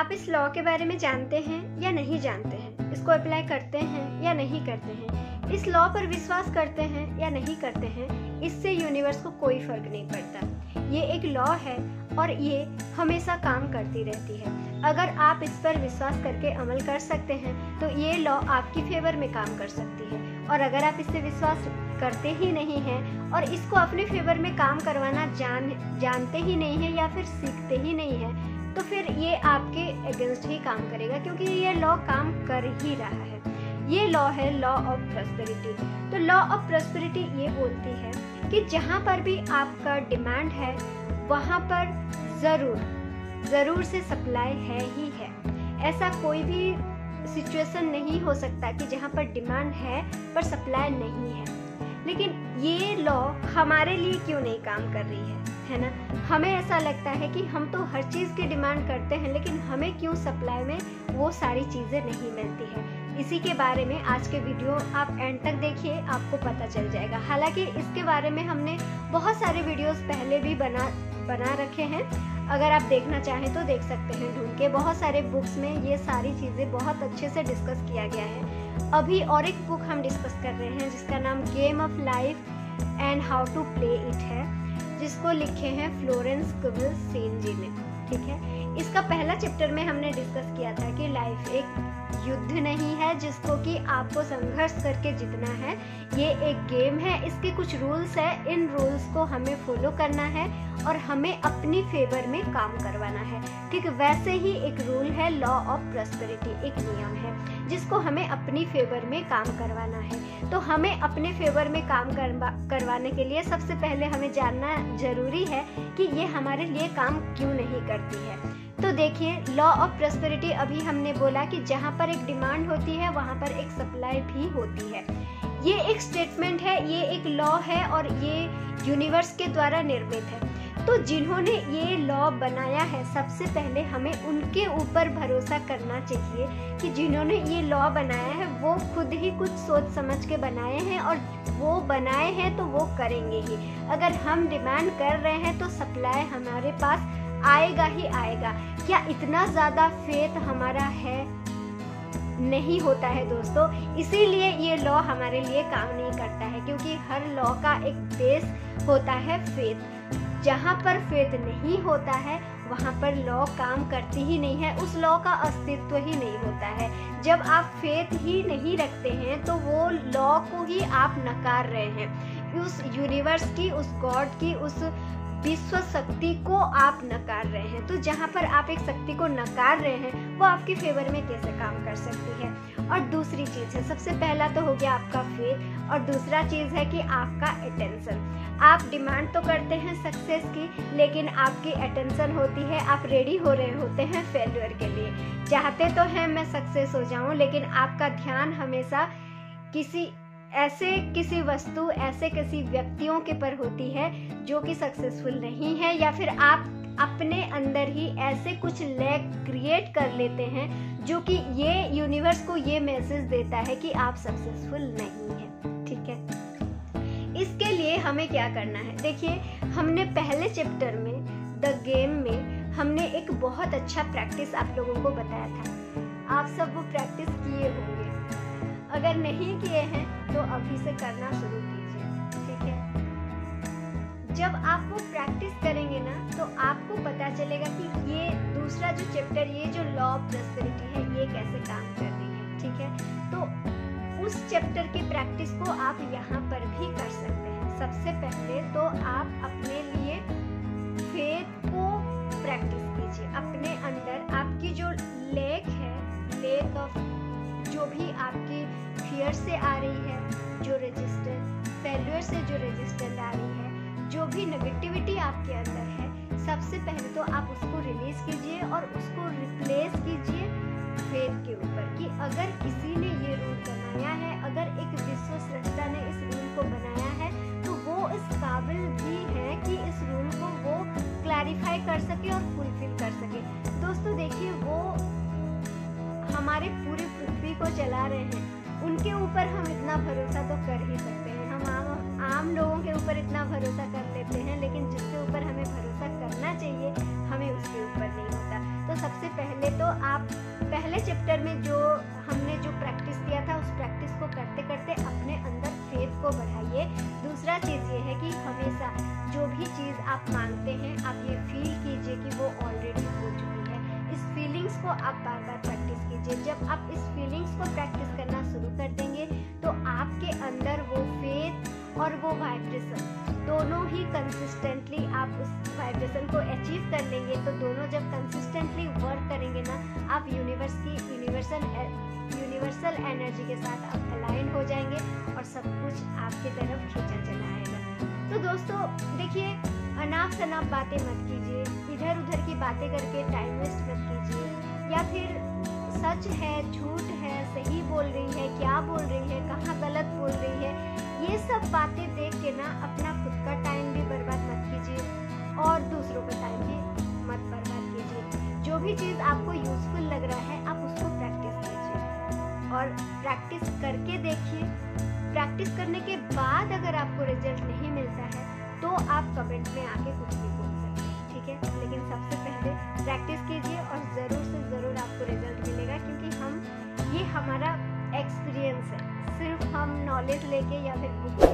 आप इस लॉ के बारे में जानते हैं या नहीं जानते हैं, इसको अप्लाई करते हैं या नहीं करते हैं, इस लॉ पर विश्वास करते हैं या नहीं करते हैं, इससे यूनिवर्स को कोई फर्क नहीं पड़ता। ये एक लॉ है और ये हमेशा काम करती रहती है। अगर आप इस पर विश्वास करके अमल कर सकते हैं तो ये लॉ आपकी फेवर में काम कर सकती है, और अगर आप इससे विश्वास करते ही नहीं हैं और इसको अपने फेवर में काम करवाना जानते ही नहीं हैं या फिर सीखते ही नहीं हैं, तो फिर ये आपके अगेंस्ट ही काम करेगा, क्योंकि ये लॉ काम कर ही रहा है। ये लॉ है लॉ ऑफ प्रॉस्पेरिटी। तो लॉ ऑफ प्रॉस्पेरिटी ये बोलती है कि जहाँ पर भी आपका डिमांड है वहाँ पर ज़रूर से सप्लाई है ही है। ऐसा कोई भी सिचुएशन नहीं हो सकता कि जहाँ पर डिमांड है पर सप्लाई नहीं है। लेकिन ये लॉ हमारे लिए क्यों नहीं काम कर रही है ना? हमें ऐसा लगता है कि हम तो हर चीज़ की डिमांड करते हैं, लेकिन हमें क्यों सप्लाई में वो सारी चीज़ें नहीं मिलती है। इसी के बारे में आज के वीडियो आप एंड तक देखिए, आपको पता चल जाएगा। हालांकि इसके बारे में हमने बहुत सारे वीडियोस पहले भी बना रखे हैं, अगर आप देखना चाहें तो देख सकते हैं ढूंढ के। बहुत सारे बुक्स में ये सारी चीज़ें बहुत अच्छे से डिस्कस किया गया है। अभी और एक बुक हम डिस्कस कर रहे हैं जिसका नाम game of life and how to play it है, जिसको लिखे हैं फ्लोरेंस स्क्विबल सेन जी ने। ठीक है, इसका पहला चैप्टर में हमने डिस्कस किया था कि लाइफ एक युद्ध नहीं है जिसको कि आपको संघर्ष करके जीतना है। ये एक गेम है, इसके कुछ रूल्स है, इन रूल्स को हमें फॉलो करना है और हमें अपनी फेवर में काम करवाना है। ठीक वैसे ही एक रूल है लॉ ऑफ प्रॉस्पेरिटी, एक नियम है जिसको हमें अपनी फेवर में काम करवाना है। तो हमें अपने फेवर में काम करवाने के लिए सबसे पहले हमें जानना जरूरी है कि ये हमारे लिए काम क्यों नहीं करती है। तो देखिए, लॉ ऑफ प्रॉस्पेरिटी अभी हमने बोला कि जहाँ पर एक डिमांड होती है वहाँ पर एक सप्लाई भी होती है। ये एक स्टेटमेंट है, ये एक लॉ है और ये यूनिवर्स के द्वारा निर्मित है। तो जिन्होंने ये लॉ बनाया है, सबसे पहले हमें उनके ऊपर भरोसा करना चाहिए कि जिन्होंने ये लॉ बनाया है वो खुद ही कुछ सोच समझ के बनाए हैं और वो बनाए हैं तो वो करेंगे ही। अगर हम डिमांड कर रहे हैं तो सप्लाई हमारे पास आएगा ही आएगा। क्या इतना ज़्यादा फेथ हमारा है? नहीं होता है दोस्तों। इसीलिए ये लॉ हमारे लिए काम नहीं करता है, क्योंकि हर लॉ का एक बेस होता है फेथ। जहाँ पर फेथ नहीं होता है वहाँ पर लॉ काम करती ही नहीं है, उस लॉ का अस्तित्व ही नहीं होता है। जब आप फेथ ही नहीं रखते हैं तो वो लॉ को ही आप नकार रहे हैं, उस यूनिवर्स की, उस गॉड की, उस विश्व शक्ति को आप नकार रहे हैं। तो जहाँ पर आप एक शक्ति को नकार रहे हैं वो आपके फेवर में कैसे काम कर सकती है? और दूसरी चीज़ है, सबसे पहला तो हो गया आपका फेथ, और दूसरा चीज़ है कि आपका अटेंशन। आप डिमांड तो करते हैं सक्सेस की, लेकिन आपकी अटेंशन होती है, आप रेडी हो रहे होते हैं फेल्यूर के लिए। चाहते तो हैं मैं सक्सेस हो जाऊं, लेकिन आपका ध्यान हमेशा किसी वस्तु, ऐसे किसी व्यक्तियों के पर होती है जो कि सक्सेसफुल नहीं है, या फिर आप अपने अंदर ही ऐसे कुछ लैक क्रिएट कर लेते हैं जो कि ये यूनिवर्स को ये मैसेज देता है कि आप सक्सेसफुल नहीं हैं। ठीक है, इसके लिए हमें क्या करना है? देखिए, हमने पहले चैप्टर में द गेम में हमने एक बहुत अच्छा प्रैक्टिस आप लोगों को बताया था। आप सब वो प्रैक्टिस किए होंगे, अगर नहीं किए हैं तो अभी से करना शुरू कीजिए। ठीक है, जब आप वो प्रैक्टिस करेंगे ना तो आपको पता चलेगा कि ये दूसरा जो चैप्टर, ये जो लॉ ऑफ प्रॉस्पेरिटी है, ये कैसे काम कर रही है। ठीक है, तो उस चैप्टर की प्रैक्टिस को आप यहाँ पर भी कर सकते हैं। सबसे पहले तो आप अपने लिए फेथ को प्रैक्टिस कीजिए। अपने अंदर आपकी जो लेक ऑफ जो भी आपकी फियर से आ रही है, जो रेजिस्टेंस, फेल्यूर से जो रेजिस्टेंस आ रही है, जो भी नेगेटिविटी आपके अंदर है, सबसे पहले तो आप उसको रिलीज कीजिए और उसको रिप्लेस कीजिए फेथ के ऊपर। कि अगर किसी ने ये रूल बनाया है, अगर एक विश्व सृष्टा ने इस रूल को बनाया है, तो वो इस काबिल भी है कि इस रूल को वो क्लैरिफाई कर सके और फुलफिल कर सके। दोस्तों देखिए, वो हमारे पूरे पृथ्वी को चला रहे हैं, उनके ऊपर हम इतना भरोसा तो कर ही सकते हैं। हम आम लोगों के ऊपर इतना भरोसा कर लेते हैं, लेकिन जिसके ऊपर हमें भरोसा करना चाहिए हमें उसके ऊपर नहीं होता। तो सबसे पहले तो आप पहले चैप्टर में जो हमने जो प्रैक्टिस किया था उस प्रैक्टिस को करते करते अपने अंदर फेथ को बढ़ाइए। दूसरा चीज़ ये है कि हमेशा जो भी चीज़ आप मांगते हैं आप ये फील कीजिए कि वो ऑलरेडी हो चुकी है। इस फीलिंग्स को आप बार बार प्रैक्टिस कीजिए। जब आप इस फीलिंग्स को प्रैक्टिस करना शुरू कर देंगे तो आपके अंदर वो फेथ और वो वाइब्रेशन दोनों ही कंसिस्टेंटली आप उस वाइब्रेशन को अचीव कर लेंगे। तो दोनों जब कंसिस्टेंटली वर्क करेंगे ना, आप यूनिवर्स की यूनिवर्सल एनर्जी के साथ आप अलाइन हो जाएंगे और सब कुछ आपकी तरफ खींचा चला आएगा। तो दोस्तों देखिए, अनाप शनाप बातें मत कीजिए, इधर उधर की बातें करके टाइम वेस्ट मत कीजिए, या फिर सच है झूठ है, सही बोल रही है, क्या बोल रही है, कहाँ गलत बोल रही है, ये सब बातें देख के ना अपना खुद का टाइम भी बर्बाद मत कीजिए और दूसरों का टाइम भी मत बर्बाद कीजिए। जो भी चीज़ आपको यूजफुल लग रहा है आप उसको प्रैक्टिस कीजिए और प्रैक्टिस करके देखिए। प्रैक्टिस करने के बाद अगर आपको रिजल्ट नहीं मिलता है तो आप कमेंट में आके कुछ भी बोल सकते हैं, ठीक है। लेकिन सबसे पहले प्रैक्टिस कीजिए और ज़रूर से ज़रूर आपको रिजल्ट मिलेगा, क्योंकि ये हमारा एक्सपीरियंस है। सिर्फ हम नॉलेज लेके या फिर बुक